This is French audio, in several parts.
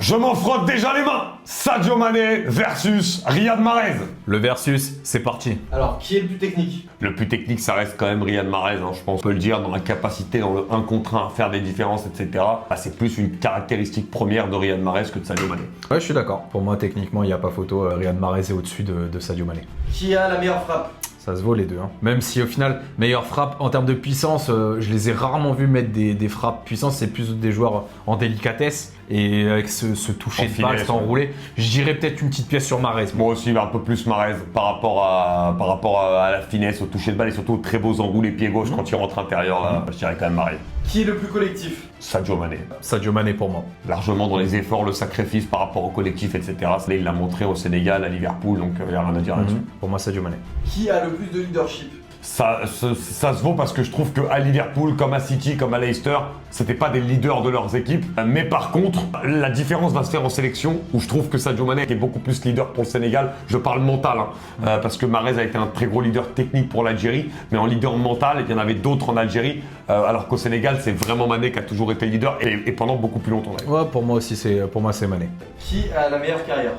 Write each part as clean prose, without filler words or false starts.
Je m'en frotte déjà les mains. Sadio Mané versus Riyad Mahrez. Le versus, c'est parti. Alors, qui est le plus technique? Le plus technique, ça reste quand même Riyad Mahrez, hein, je pense. On peut le dire, dans la capacité, dans le 1 contre 1 à faire des différences, etc. Bah, c'est plus une caractéristique première de Riyad Mahrez que de Sadio Mané. Ouais, je suis d'accord. Pour moi, techniquement, il n'y a pas photo. Riyad Mahrez est au-dessus de Sadio Mané. Qui a la meilleure frappe? Ça se vaut les deux. Hein. Même si au final, meilleure frappe en termes de puissance, je les ai rarement vus mettre des frappes puissantes. C'est plus des joueurs en délicatesse et avec ce toucher de balle, cet enroulé. Je dirais peut-être une petite pièce sur Mahrez. Moi aussi, un peu plus Mahrez par rapport à la finesse, au toucher de balle et surtout aux très beaux enroulés pied gauche quand il rentre intérieur. Là, je dirais quand même Mahrez. Qui est le plus collectif? Sadio Mané. Sadio Mané pour moi. Largement dans les efforts, le sacrifice par rapport au collectif, etc. Là, il l'a montré au Sénégal, à Liverpool, donc il n'y a rien à dire là-dessus. Pour moi, Sadio Mané. Qui a le plus de leadership? Ça se vaut parce que je trouve qu'à Liverpool, comme à City, comme à Leicester, c'était pas des leaders de leurs équipes. Mais par contre, la différence va se faire en sélection, où je trouve que Sadio Mané est beaucoup plus leader pour le Sénégal. Je parle mental, hein, parce que Mahrez a été un très gros leader technique pour l'Algérie, mais en leader mental, il y en avait d'autres en Algérie, alors qu'au Sénégal, c'est vraiment Mané qui a toujours été leader, et pendant beaucoup plus longtemps. Ouais, pour moi aussi, c'est Mané. Qui a la meilleure carrière?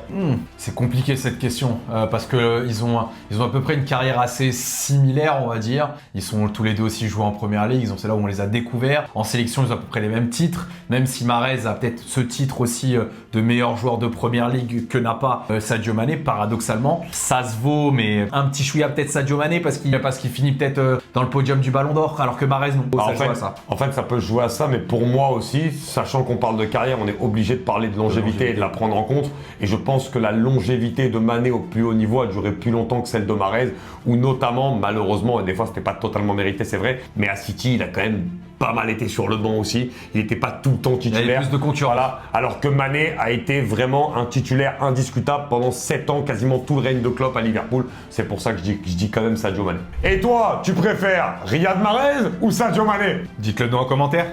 C'est compliqué cette question, parce que ils ont à peu près une carrière assez similaire, on va dire. Ils sont tous les deux aussi joués en première ligue, c'est là où on les a découverts. En sélection, ils ont à peu près les mêmes titres, même si Mahrez a peut-être ce titre aussi de meilleur joueur de première ligue que n'a pas Sadio Mané, paradoxalement. Ça se vaut, mais un petit chouïa peut-être Sadio Mané, parce qu'il finit peut-être dans le podium du Ballon d'Or, alors que Mahrez non. En fait, ça peut se jouer à ça, mais pour moi aussi, sachant qu'on parle de carrière, on est obligé de parler de longévité et de la prendre en compte. Et je pense que la longévité de Mané au plus haut niveau a duré plus longtemps que celle de Mahrez, où notamment, malheureusement, et des fois c'était pas totalement mérité, c'est vrai, mais à City, il a quand même pas mal été sur le banc aussi. Il n'était pas tout le temps titulaire. Il y avait plus de concurrents. Voilà. Alors que Mané a été vraiment un titulaire indiscutable pendant 7 ans, quasiment tout le règne de Klopp à Liverpool. C'est pour ça que je dis quand même Sadio Mané. Et toi, tu préfères Riyad Mahrez ou Sadio Mané? Dites-le nous en commentaire.